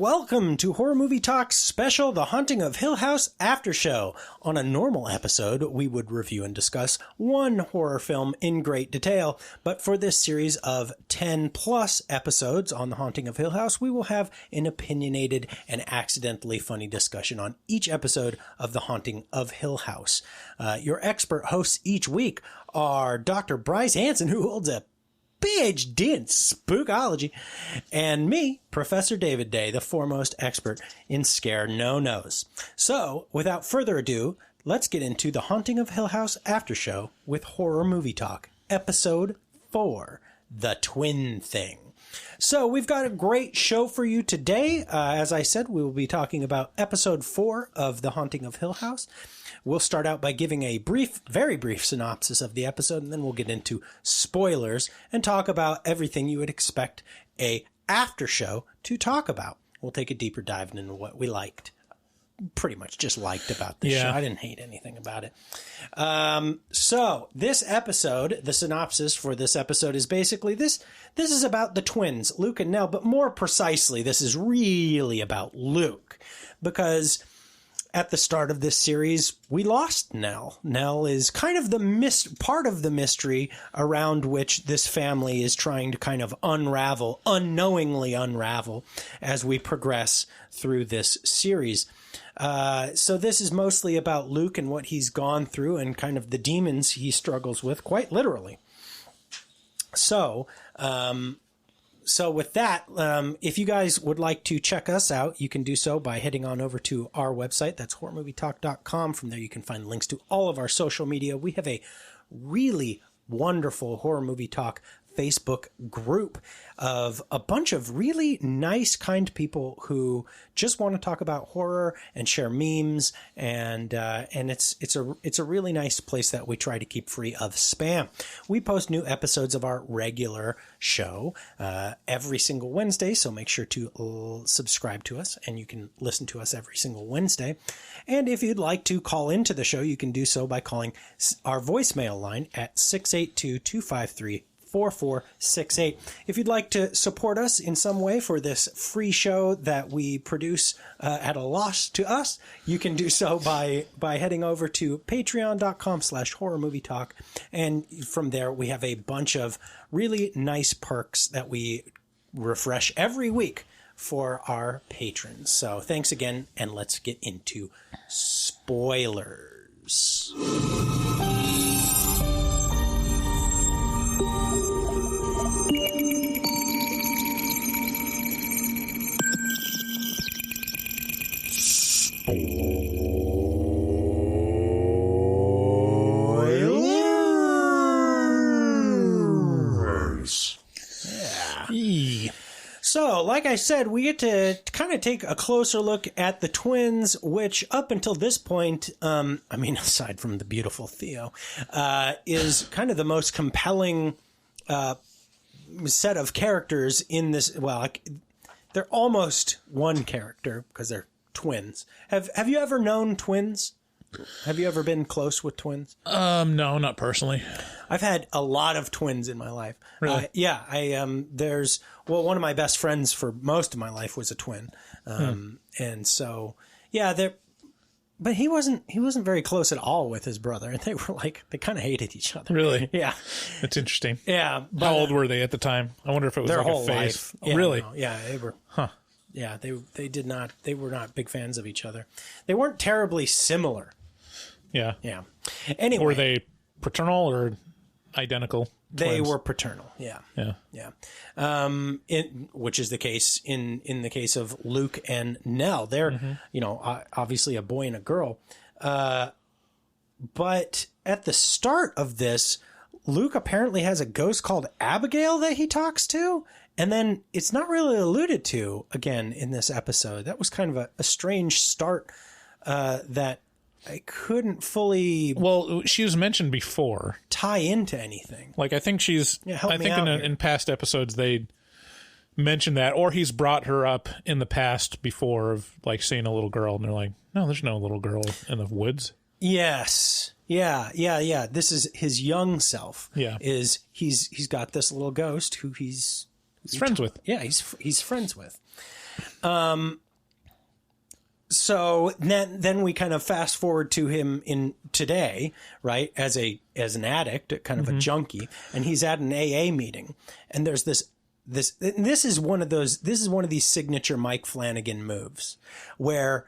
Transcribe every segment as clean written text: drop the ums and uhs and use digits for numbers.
welcome to Horror Movie Talk's special The Haunting of Hill House Aftershow. On a normal episode, we would review and discuss one horror film in great detail, but for this series of 10 plus episodes on The Haunting of Hill House, we will have an opinionated and accidentally funny discussion on each episode of The Haunting of Hill House. Your expert hosts each week are Dr. Bryce Hanson, who holds a PhD in spookology, and me, Professor David Day, the foremost expert in scare no-nos. So, without further ado, let's get into The Haunting of Hill House After Show with Horror Movie Talk, Episode 4, The Twin Thing. So, we've got a great show for you today. As I said, we will be talking about Episode 4 of The Haunting of Hill House. We'll start out by giving a brief, very brief synopsis of the episode, and then we'll get into spoilers and talk about everything you would expect a after show to talk about. We'll take a deeper dive into what we liked. Pretty much just liked about this show. I didn't hate anything about it. So this episode, the synopsis for this episode is basically this is about the twins, Luke and Nell, but more precisely, this is really about Luke, because at the start of this series, we lost Nell. Nell is kind of the part of the mystery around which this family is trying to kind of unknowingly unravel as we progress through this series. So this is mostly about Luke and what he's gone through and kind of the demons he struggles with, quite literally. So with that, if you guys would like to check us out, you can do so by heading on over to our website. That's horrormovietalk.com. From there, you can find links to all of our social media. We have a really wonderful Horror Movie Talk Facebook group of a bunch of really nice, kind people who just want to talk about horror and share memes, and it's a really nice place that we try to keep free of spam. We post new episodes of our regular show every single Wednesday, so make sure to subscribe to us, and you can listen to us every single Wednesday. And if you'd like to call into the show, you can do so by calling our voicemail line at 682-253-4468. If you'd like to support us in some way for this free show that we produce at a loss to us, you can do so by heading over to patreon.com/horrormovietalk. And from there, we have a bunch of really nice perks that we refresh every week for our patrons. So thanks again, and let's get into spoilers. So, like I said, we get to kind of take a closer look at the twins, which up until this point, aside from the beautiful Theo, is kind of the most compelling set of characters in this. Well, they're almost one character because they're twins. Have you ever known twins? Have you ever been close with twins? No, not personally. I've had a lot of twins in my life. Really? One of my best friends for most of my life was a twin. And so, but he wasn't very close at all with his brother. And they kind of hated each other. Really? Yeah. That's interesting. Yeah. But, how old were they at the time? I wonder if it was their like whole a phase. life. Oh, really? No, yeah, they were. Huh. Yeah, they were not big fans of each other. They weren't terribly similar. Yeah. Yeah. Anyway. Were they paternal or identical twins? They were paternal. Yeah. Yeah. Yeah. Which is the case in the case of Luke and Nell. They're, obviously a boy and a girl. But at the start of this, Luke apparently has a ghost called Abigail that he talks to. And then it's not really alluded to again in this episode. That was kind of a strange start that I couldn't fully. Well, she was mentioned before. Tie into anything. Like, I think she's. Yeah, help I me think out in past episodes they mentioned that, or he's brought her up in the past before of like seeing a little girl, and they're like, no, there's no little girl in the woods. Yes. Yeah. This is his young self. Yeah. He's got this little ghost who he's friends with. Yeah, he's friends with. So then we kind of fast forward to him in today, right? As an addict, kind of a junkie, and he's at an AA meeting, and there's this is one of these signature Mike Flanagan moves where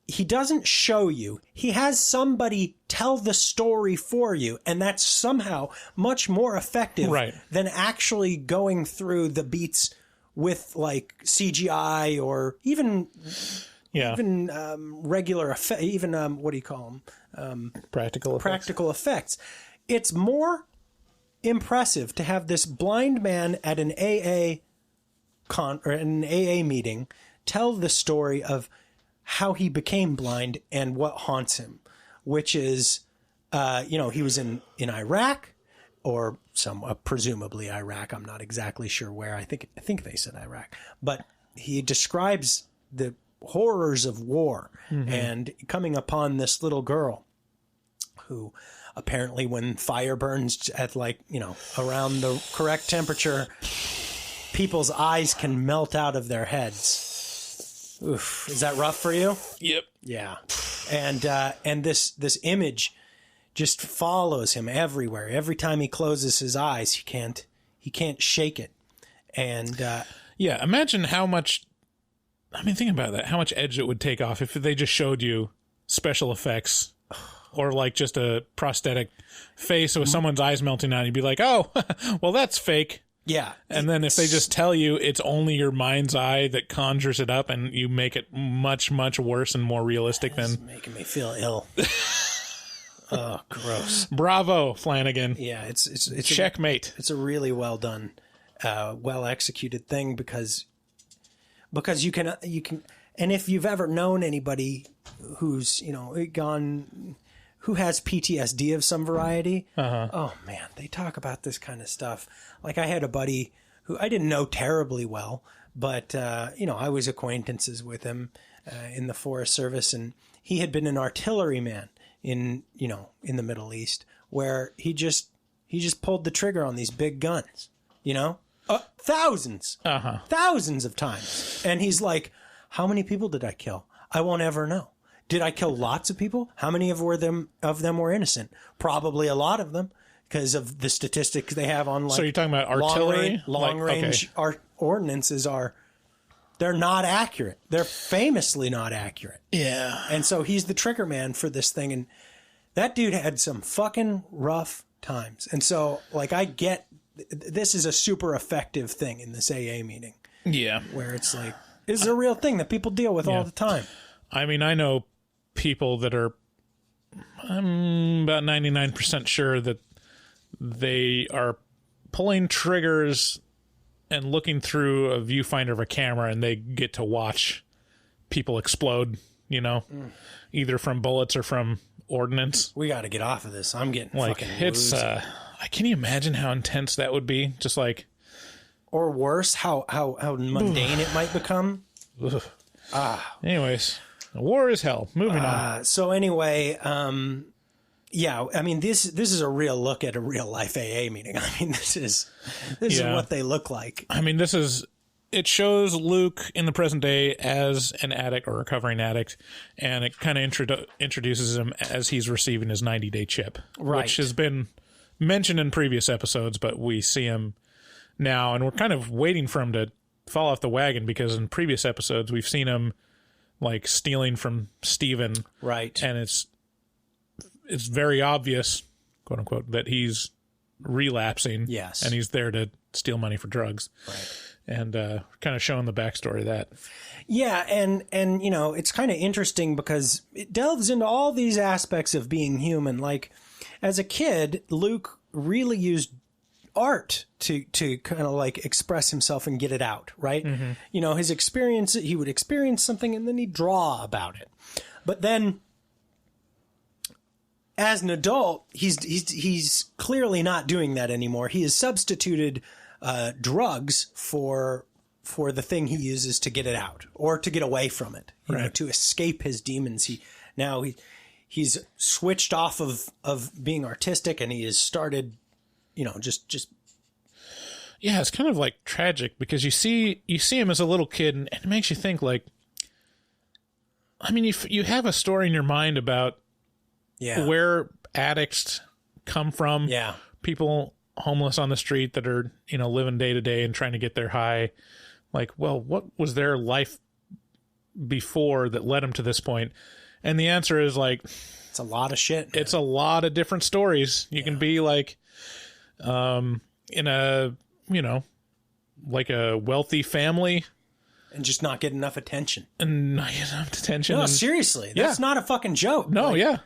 he doesn't show you, he has somebody tell the story for you, and that's somehow much more effective than actually going through the beats with like CGI or even regular effect, even what do you call them? Practical effects. It's more impressive to have this blind man at an AA meeting tell the story of how he became blind and what haunts him, which is, he was in Iraq or presumably Iraq. I'm not exactly sure where. I think they said Iraq, but he describes the horrors of war and coming upon this little girl who apparently when fire burns at around the correct temperature, people's eyes can melt out of their heads. Oof. Is that rough for you? Yep. Yeah. And this image just follows him everywhere. Every time he closes his eyes, he can't shake it. And imagine how much, think about that, how much edge it would take off if they just showed you special effects or like just a prosthetic face with someone's eyes melting out. You'd be like, oh, well, that's fake. Yeah. And then if they just tell you it's only your mind's eye that conjures it up and you make it much, much worse and more realistic It's making me feel ill. Oh, gross. Bravo, Flanagan. Yeah, it's checkmate. It's a really well done, well executed thing because you can, and if you've ever known anybody who's, who has PTSD of some variety, oh man, they talk about this kind of stuff. Like I had a buddy who I didn't know terribly well, but, I was acquaintances with him in the Forest Service, and he had been an artilleryman in the Middle East where he just pulled the trigger on these big guns, thousands of times. And he's like, how many people did I kill? I won't ever know. Did I kill lots of people? How many of them were innocent? Probably a lot of them because of the statistics they have on So you're talking about artillery? Long range ordinances they're not accurate. They're famously not accurate. Yeah. And so he's the trigger man for this thing. And that dude had some fucking rough times. And so I get, this is a super effective thing in this AA meeting. Yeah. Where it's like, this is a real thing that people deal with all the time. I know people that are, I'm about 99% sure that they are pulling triggers and looking through a viewfinder of a camera and they get to watch people explode, either from bullets or from ordnance. We got to get off of this. I'm getting fucking it's woozy. Can you imagine how intense that would be? Just like, or worse, how mundane it might become. Anyways, war is hell. Moving on. So anyway, this is a real look at a real life AA meeting. This is what they look like. It shows Luke in the present day as an addict or recovering addict, and it kind of introduces him as he's receiving his 90-day chip, which has been mentioned in previous episodes, but we see him now, and we're kind of waiting for him to fall off the wagon because in previous episodes we've seen him stealing from Steven. Right. And it's very obvious, quote unquote, that he's relapsing. Yes. And he's there to steal money for drugs. Right. And kind of showing the backstory of that. Yeah, and it's kind of interesting because it delves into all these aspects of being human. Like, as a kid, Luke really used art to kind of express himself and get it out, right? Mm-hmm. His experience, he would experience something and then he'd draw about it. But then as an adult, he's clearly not doing that anymore. He has substituted drugs for the thing he uses to get it out or to get away from it, to escape his demons. He's switched off of being artistic and he has started, just Yeah, it's kind of like tragic because you see him as a little kid, and it makes you think like, I mean, you have a story in your mind about where addicts come from. Yeah. People homeless on the street that are, living day to day and trying to get their high. Like, well, what was their life before that led them to this point? And the answer is like, it's a lot of shit. Man. It's a lot of different stories. You can be like, in a, like a wealthy family. And just not get enough attention. And not get enough attention. No, seriously. That's not a fucking joke. No, yeah.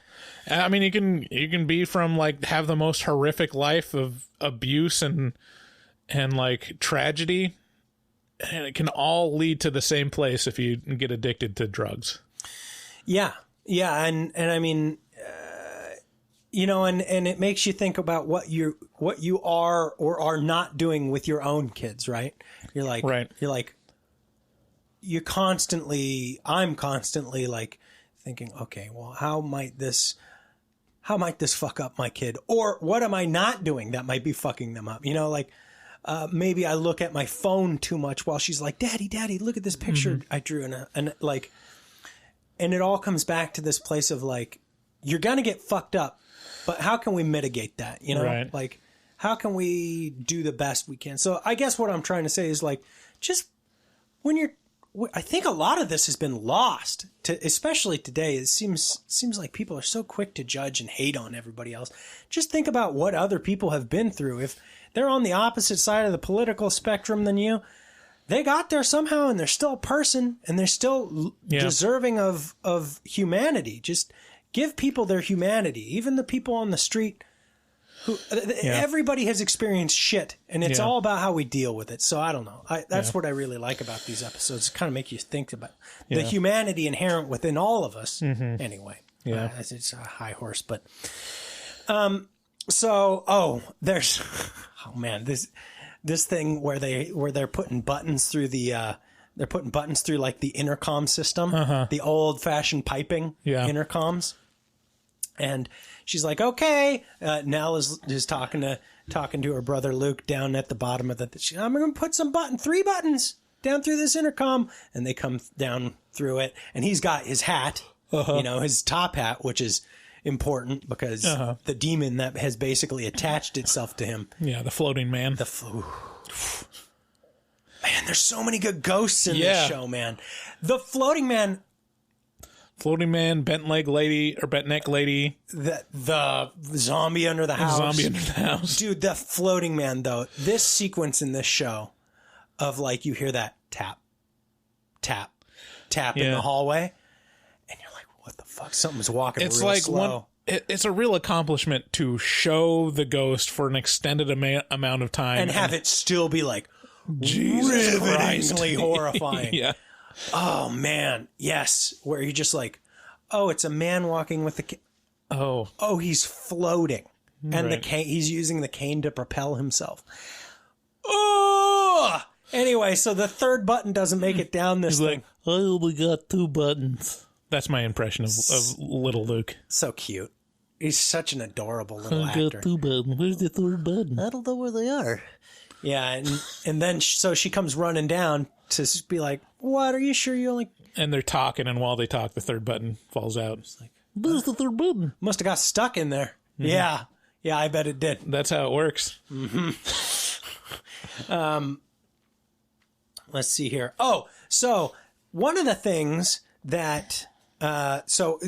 I mean, you can be from like have the most horrific life of abuse and like tragedy, and it can all lead to the same place if you get addicted to drugs. Yeah, and I mean, and it makes you think about what you are or are not doing with your own kids, right? I'm constantly like thinking, okay, well, how might this fuck up my kid? Or what am I not doing that might be fucking them up? Maybe I look at my phone too much while she's like, Daddy, look at this picture I drew. And it all comes back to this place of like, you're going to get fucked up, but how can we mitigate that? Right. Like, how can we do the best we can? So I guess what I'm trying to say is like, just when I think a lot of this has been lost, especially today. It seems like people are so quick to judge and hate on everybody else. Just think about what other people have been through. If they're on the opposite side of the political spectrum than you, they got there somehow, and they're still a person, and they're still deserving of humanity. Just give people their humanity. Even the people on the street everybody has experienced shit, and it's all about how we deal with it. So I don't know. That's what I really like about these episodes. Kind of make you think about the humanity inherent within all of us. Mm-hmm. Anyway, it's a high horse, but there's this thing where they're putting buttons through like the intercom system, the old fashioned piping intercoms, and she's like, okay. Nell is talking to her brother Luke down at the bottom of I'm going to put 3 buttons down through this intercom, and they come down through it, and he's got his hat, his top hat, which is important because the demon that has basically attached itself to him. Yeah, the floating man. Man, there's so many good ghosts in this show, man. The floating man. Floating man, bent neck lady, the zombie under the house. Dude, the floating man, though, this sequence in this show of like you hear that tap, tap, tap in the hallway, and you're like, what the fuck? Something's walking real slow. It's a real accomplishment to show the ghost for an extended amount of time. And have it still be like, Jesus Christ. horrifying. Yeah. Oh, man. Yes. Where you're just like, oh, it's a man walking with the Oh, he's floating. And the cane, he's using the cane to propel himself. Oh! Anyway, so the third button doesn't make it down this thing. Like, I only got 2 buttons. That's my impression of little Luke. So cute. He's such an adorable little actor. I got 2 buttons. Where's the 3rd button? I don't know where they are. Yeah, and then so she comes running down to be like, what, are you sure you only... And they're talking, and while they talk, the 3rd button falls out. It's like, where's the 3rd button? Must have got stuck in there. Mm-hmm. Yeah, I bet it did. That's how it works. Mm-hmm. Let's see here. Oh, so one of the things that... So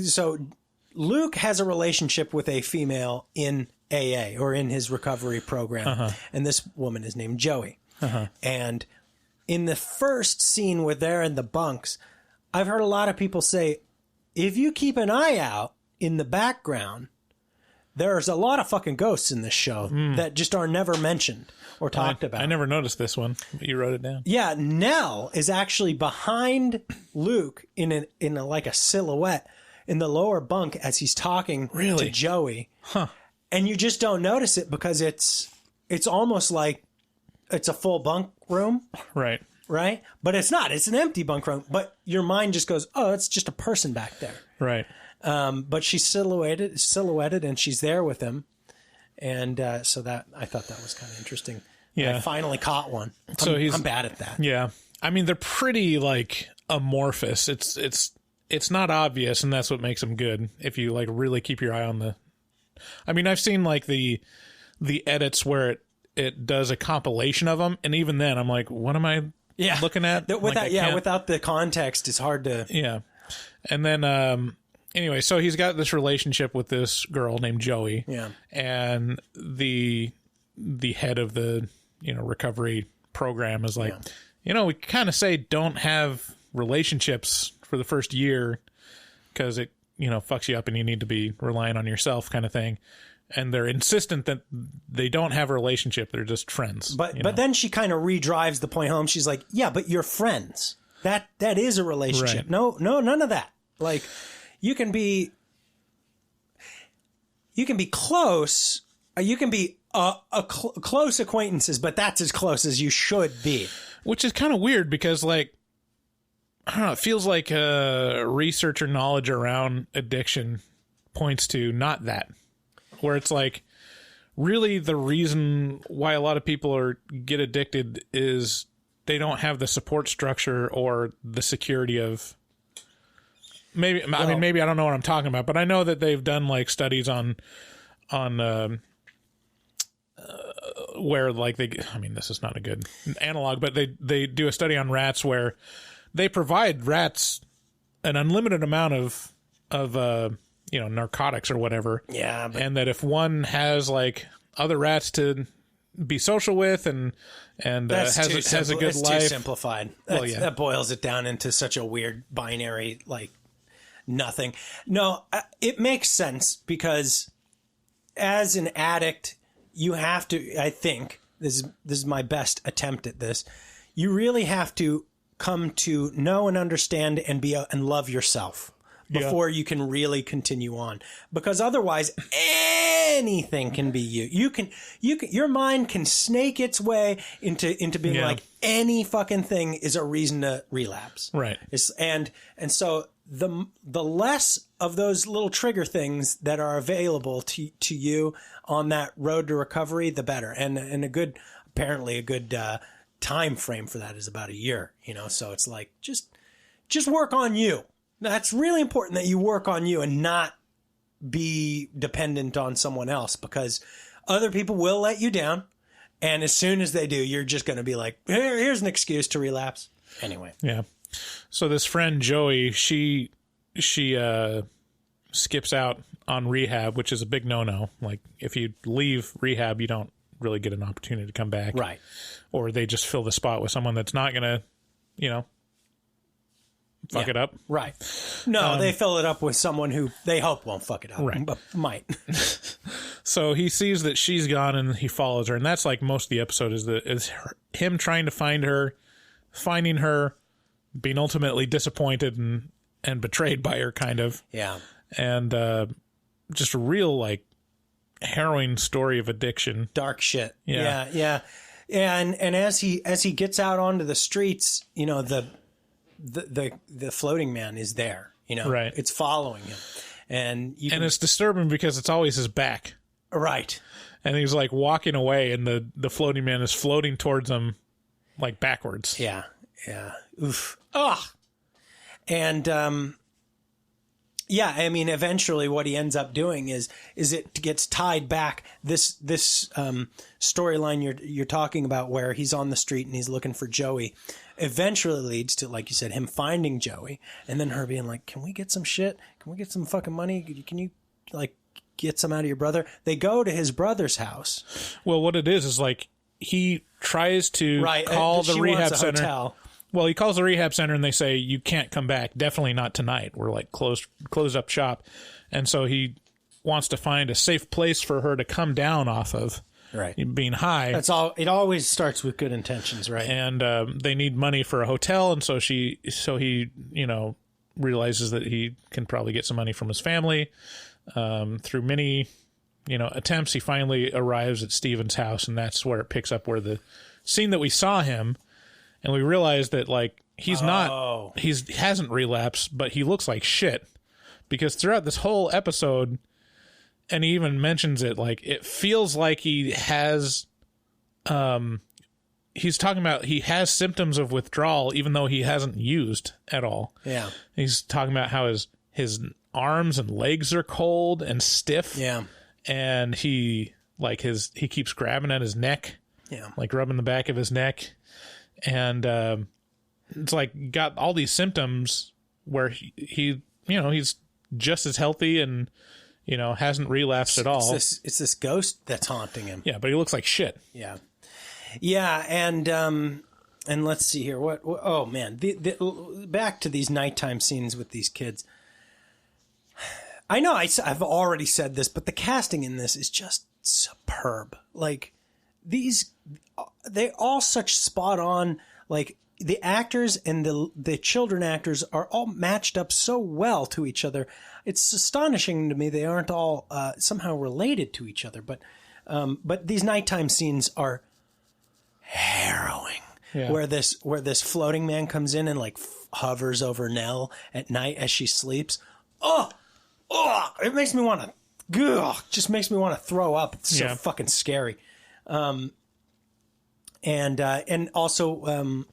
Luke has a relationship with a female in AA, or in his recovery program, and this woman is named Joey. And in the first scene where they're in the bunks, I've heard a lot of people say, if you keep an eye out in the background, there's a lot of fucking ghosts in this show that just are never mentioned or talked about. I never noticed this one, but you wrote it down. Yeah, Nell is actually behind Luke in a silhouette in the lower bunk as he's talking to Joey. Huh. And you just don't notice it because it's almost like it's a full bunk room. Right. Right? But it's not. It's an empty bunk room. But your mind just goes, oh, it's just a person back there. Right. But she's silhouetted, and she's there with him. And so that I thought that was kind of interesting. I finally caught one. I'm bad at that. Yeah. I mean, they're pretty like amorphous. It's not obvious, and that's what makes them good. If you like really keep your eye on the, I mean, I've seen like the edits where it does a compilation of them, and even then I'm like, what am I looking at? Without the context, it's hard to. Yeah. And then, anyway, so he's got this relationship with this girl named Joey. Yeah. And the head of the, recovery program is like, we kind of say don't have relationships for the first year because it, fucks you up and you need to be relying on yourself kind of thing. And they're insistent that they don't have a relationship. They're just friends. But then she kind of redrives the point home. She's like, yeah, but you're friends. That is a relationship. Right. No, none of that. Like, you can be close. You can be close acquaintances, but that's as close as you should be. Which is kind of weird because, like, I don't know, it feels like research or knowledge around addiction points to not that. Where it's like, really the reason why a lot of people get addicted is they don't have the support structure or the security of maybe I don't know what I'm talking about, but I know that they've done like studies on where like this is not a good analog, but they do a study on rats where they provide rats an unlimited amount of narcotics or whatever. Yeah. And that if one has like other rats to be social with and has a good life. Too simplified. That boils it down into such a weird binary, like nothing. No, it makes sense because as an addict, you have to, I think this is my best attempt at this. You really have to come to know and understand and and love yourself before you can really continue on, because otherwise anything can be you. You can your mind can snake its way into being like any fucking thing is a reason to relapse. Right. And so the less of those little trigger things that are available to you on that road to recovery, the better. And apparently a good time frame for that is about a year, so it's like, just work on you. That's really important that you work on you and not be dependent on someone else, because other people will let you down. And as soon as they do, you're just going to be like, here's an excuse to relapse. Anyway. Yeah. So this friend, Joey, she skips out on rehab, which is a big no-no. Like, if you leave rehab, you don't really get an opportunity to come back. Right. Or they just fill the spot with someone that's not going to, fuck it up. Right. No, they fill it up with someone who they hope won't fuck it up. Right. But might. So he sees that she's gone and he follows her. And that's like most of the episode is him trying to find her, finding her, being ultimately disappointed and betrayed by her, kind of. Yeah. And just a real, like, harrowing story of addiction. Dark shit. Yeah. Yeah. And as he gets out onto the streets, the floating man is there, right. It's following him, and it's disturbing because it's always his back. Right. And he's like walking away and the floating man is floating towards him like backwards. Yeah. Yeah. Oof. Ugh. And, eventually what he ends up doing is it gets tied back. This storyline you're talking about, where he's on the street and he's looking for Joey, eventually leads to, like you said, him finding Joey, and then her being like, "Can we get some shit? Can we get some fucking money? Can you like get some out of your brother?" They go to his brother's house. Well, what it is like he tries to call the rehab center. Hotel. Well, he calls the rehab center and they say, "You can't come back. Definitely not tonight. We're like closed up shop." And so he wants to find a safe place for her to come down off of. Right. Being high. That's all. It always starts with good intentions, right? And they need money for a hotel, and so he realizes that he can probably get some money from his family. Through many, attempts, he finally arrives at Steven's house, and that's where it picks up, where the scene that we saw him, and we realize that like he hasn't relapsed, but he looks like shit, because throughout this whole episode. And he even mentions it, like, it feels like he has he's talking about he has symptoms of withdrawal even though he hasn't used at all. Yeah. He's talking about how his arms and legs are cold and stiff. Yeah. And he keeps grabbing at his neck. Yeah. Like rubbing the back of his neck. And it's like got all these symptoms where he he's just as healthy and hasn't relapsed at all. It's this ghost that's haunting him. Yeah, but he looks like shit. Yeah. Yeah, and let's see here. What oh man, the back to these nighttime scenes with these kids. I know I've already said this, but the casting in this is just superb. Like they all such spot on. Like the actors and the children actors are all matched up so well to each other. It's astonishing to me they aren't all somehow related to each other. But these nighttime scenes are harrowing. Yeah. Where this floating man comes in and like hovers over Nell at night as she sleeps. Oh, it makes me want to. Just makes me want to throw up. It's so fucking scary. And also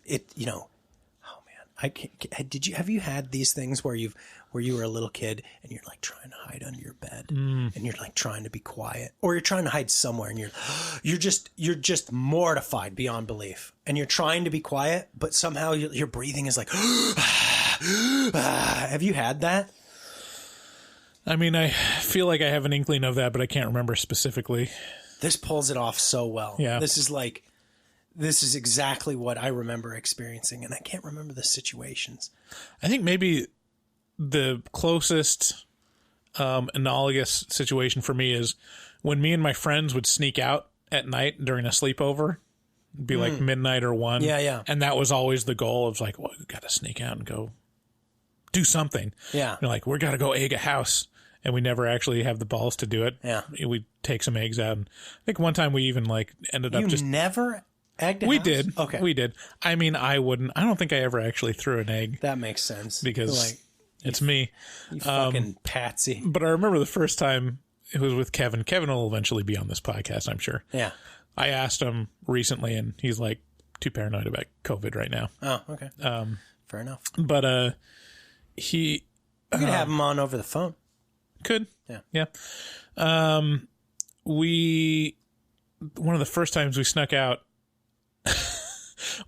it oh man, I can't. Have you had these things where you were a little kid and you're like trying to hide under your bed and you're like trying to be quiet, or you're trying to hide somewhere and you're just mortified beyond belief and you're trying to be quiet, but somehow your breathing is like have you had that? I mean, I feel like I have an inkling of that, but I can't remember specifically. This pulls it off so well. Yeah. This is exactly what I remember experiencing, and I can't remember the situations. I think maybe the closest analogous situation for me is when me and my friends would sneak out at night during a sleepover. It'd be like midnight or 1. Yeah. And that was always the goal of like, well, we got to sneak out and go do something. Yeah. You're like, we're got to go egg a house. And we never actually have the balls to do it. Yeah. We take some eggs out. And I think one time we even like ended up just... You never egged a We house? did. Okay. We did. I mean, I don't think I ever actually threw an egg. That makes sense. Because it's me. You fucking patsy. But I remember the first time it was with Kevin. Kevin will eventually be on this podcast, I'm sure. Yeah. I asked him recently, and he's like too paranoid about COVID right now. Oh, okay. Fair enough. But You could have him on over the phone. Could. Yeah. One of the first times we snuck out,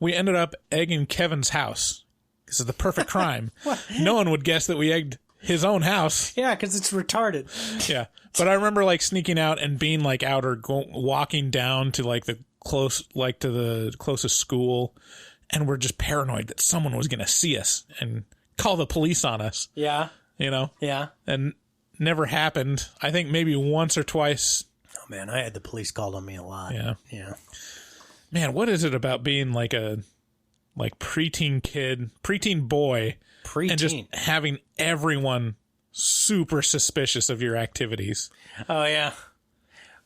we ended up egging Kevin's house. This is the perfect crime. No one would guess that we egged his own house. Yeah, because it's retarded. Yeah. But I remember like sneaking out and being like out or walking down to like the closest school, and we're just paranoid that someone was going to see us and call the police on us. Yeah. Yeah. And never happened. I think maybe once or twice. Oh man, I had the police called on me a lot. Yeah. Yeah. Man, what is it about being like a preteen boy, and just having everyone super suspicious of your activities? Oh yeah.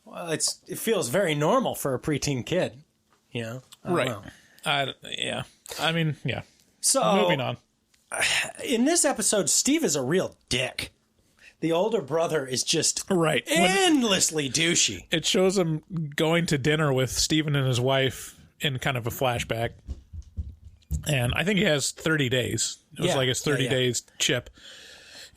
Well, it feels very normal for a preteen kid, Right. Yeah. I mean, yeah. So moving on. In this episode, Steve is a real dick. The older brother is just endlessly douchey. It shows him going to dinner with Steven and his wife in kind of a flashback. And I think he has 30 days. It was like his 30 days chip.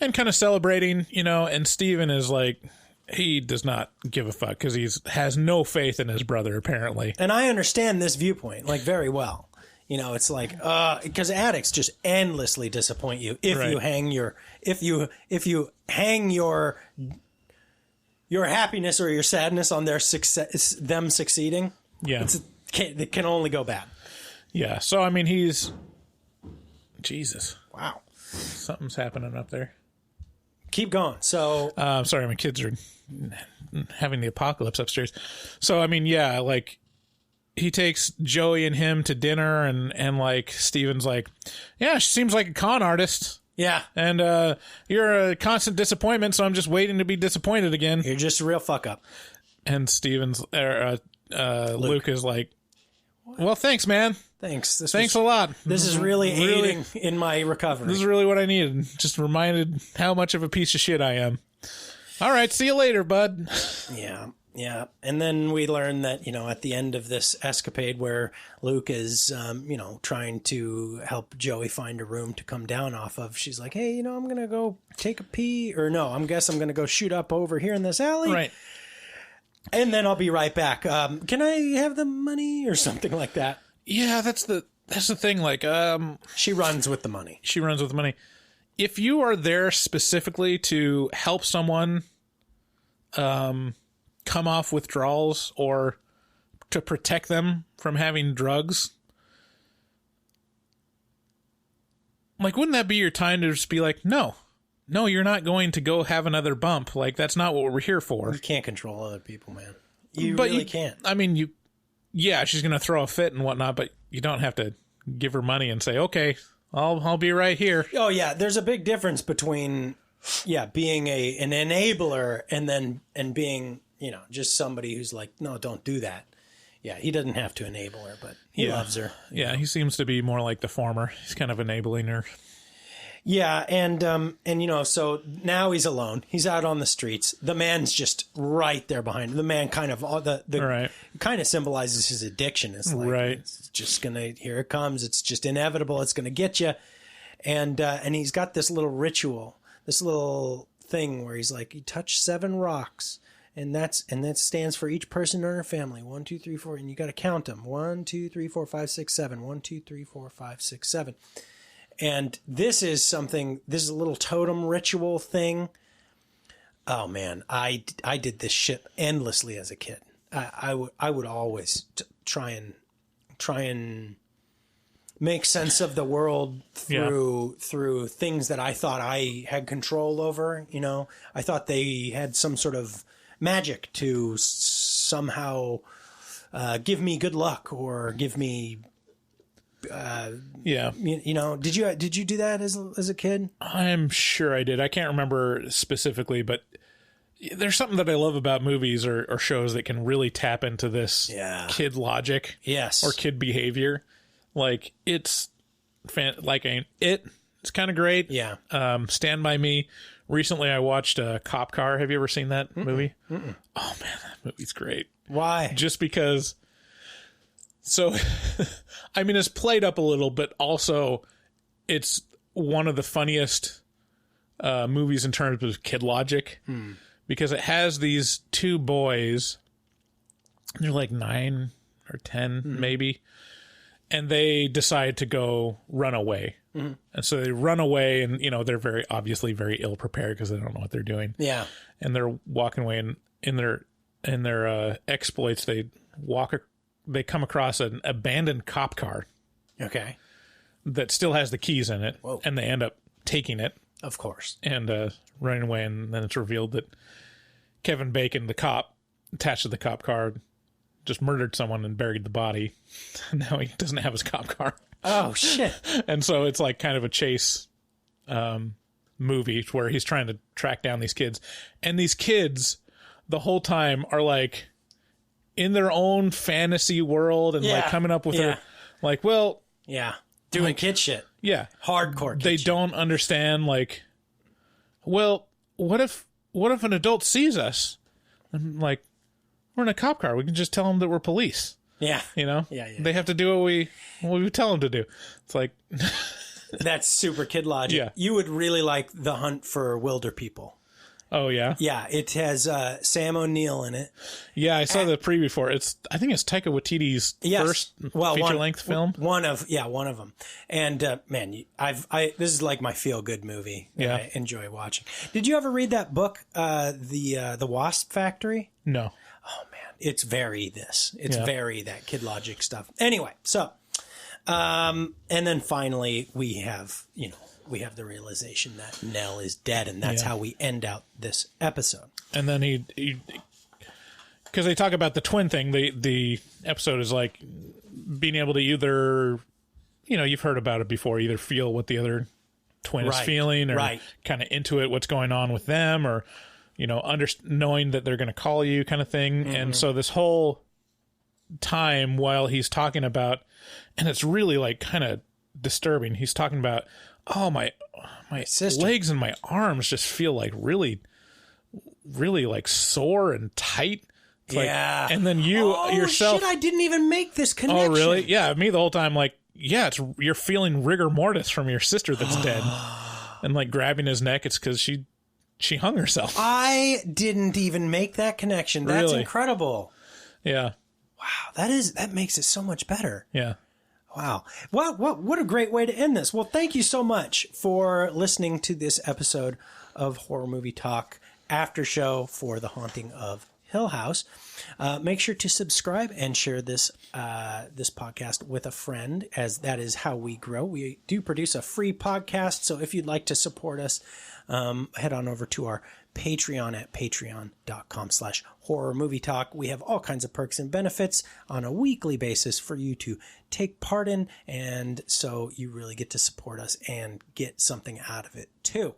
And kind of celebrating, and Steven is like, he does not give a fuck because he has no faith in his brother, apparently. And I understand this viewpoint, like, very well. It's like, because addicts just endlessly disappoint you if you hang your happiness or your sadness on their success, them succeeding. Yeah. It can only go bad. Yeah. So, I mean, Jesus. Wow. Something's happening up there. Keep going. So, sorry, my kids are having the apocalypse upstairs. So, I mean, yeah, like, he takes Joey and him to dinner, and like Steven's like, yeah, she seems like a con artist. Yeah. And you're a constant disappointment, so I'm just waiting to be disappointed again. You're just a real fuck up. And Luke is like, well, thanks, man. Thanks. Thanks a lot. This is really aiding in my recovery. This is really what I needed. Just reminded how much of a piece of shit I am. All right, see you later, bud. Yeah. Yeah. And then we learn that, at the end of this escapade where Luke is, trying to help Joey find a room to come down off of, she's like, hey, I'm going to go take a pee. Or no, I'm going to go shoot up over here in this alley. Right. And then I'll be right back. Can I have the money or something like that? Yeah, that's the thing. Like, she runs with the money. If you are there specifically to help someone come off withdrawals or to protect them from having drugs, like, wouldn't that be your time to just be like, no, you're not going to go have another bump. Like, that's not what we're here for. You can't control other people, man. You really can't. I mean, yeah, she's going to throw a fit and whatnot, but you don't have to give her money and say, okay, I'll be right here. Oh, yeah. There's a big difference between, being an enabler and being, just somebody who's like, no, don't do that. Yeah, he doesn't have to enable her, but he loves her. Yeah, he seems to be more like the former. He's kind of enabling her. Yeah, and so now he's alone. He's out on the streets. The man's just right there behind him. The man kind of Right. kind of symbolizes his addiction. It's like, right. It's just here it comes. It's just inevitable. It's gonna get you. And he's got this little ritual, this little thing where he's like, you touch 7 rocks. And that stands for each person in our family. 1, 2, 3, 4, and you got to count them. 1, 2, 3, 4, 5, 6, 7. 1, 2, 3, 4, 5, 6, 7. And this is a little totem ritual thing. Oh man, I did this shit endlessly as a kid. I would always try and make sense of the world through things that I thought I had control over. I thought they had some sort of magic to somehow give me good luck or give me did you do that as a kid? I'm sure I did. I can't remember specifically, but there's something that I love about movies or shows that can really tap into this kid logic, or kid behavior. Like it's it's kind of great. Yeah. Stand By Me. Recently, I watched Cop Car. Have you ever seen that movie? Mm-mm. Oh man, that movie's great. Why? Just because. So, I mean, it's played up a little, but also it's one of the funniest movies in terms of kid logic because it has these 2 boys. They're like 9 or 10, maybe. And they decide to go run away. Mm-hmm. And so they run away and, they're obviously very ill prepared because they don't know what they're doing. Yeah. And they're walking away and in their exploits, they come across an abandoned cop car. Okay. That still has the keys in it. Whoa. And they end up taking it. Of course. And running away. And then it's revealed that Kevin Bacon, the cop attached to the cop car, just murdered someone and buried the body. Now he doesn't have his cop car. Oh, shit. And so it's like kind of a chase movie where he's trying to track down these kids. And these kids, the whole time, are like in their own fantasy world and like coming up with their, like, well... Yeah. Doing kid shit. Yeah. Hardcore kid They shit. don't understand, like, well, what if an adult sees us? I'm like, we're in a cop car. We can just tell them that we're police. Yeah. Yeah. They have to do what we tell them to do. It's like... That's super kid logic. Yeah. You would really like The Hunt for Wilder People. Oh, yeah? Yeah, it has Sam O'Neill in it. Yeah, I saw the preview for it. I think it's Taika Waititi's first feature-length film. One of them. And man, this is like my feel-good movie that I enjoy watching. Did you ever read that book, The Wasp Factory? No. Oh man, it's very very that kid logic stuff. Anyway, so and then finally we have the realization that Nell is dead, and that's how we end out this episode. And then he because they talk about the twin thing. The episode is like being able to either, you've heard about it before, either feel what the other twin is feeling, or kind of intuit what's going on with them, or knowing that they're going to call you, kind of thing. Mm-hmm. And so this whole time while he's talking about, and it's really like kind of disturbing. He's talking about, oh, my legs and my arms just feel like really, really like sore and tight. Yeah. And then you yourself. Shit, I didn't even make this connection. Oh, really? Yeah, me the whole time, like, yeah, you're feeling rigor mortis from your sister that's dead. And, like, grabbing his neck, it's because she hung herself. I didn't even make that connection. That's Really? incredible. Yeah. Wow, that makes it so much better. Yeah. Wow. Well, what a great way to end this. Well, thank you so much for listening to this episode of Horror Movie Talk After Show for The Haunting of Hill House. Make sure to subscribe and share this podcast with a friend, as that is how we grow. We do produce a free podcast, so if you'd like to support us, head on over to our Patreon at patreon.com/horrormovietalk. We have all kinds of perks and benefits on a weekly basis for you to take part in, and so you really get to support us and get something out of it too.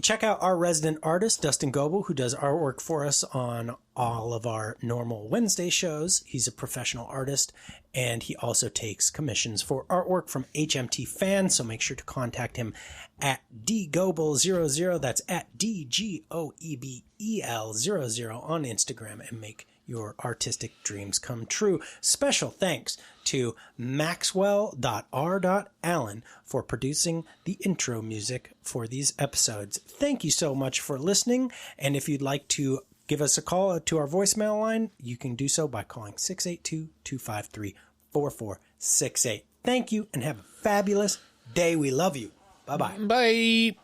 Check out our resident artist, Dustin Goebel, who does artwork for us on all of our normal Wednesday shows. He's a professional artist, and he also takes commissions for artwork from HMT fans, so make sure to contact him at dgoebel00. That's at DGOEBEL00 on Instagram, and make your artistic dreams come true. Special thanks to Maxwell.R.Allen for producing the intro music for these episodes. Thank you so much for listening. And if you'd like to give us a call to our voicemail line, you can do so by calling 682-253-4468. Thank you and have a fabulous day. We love you. Bye-bye. Bye.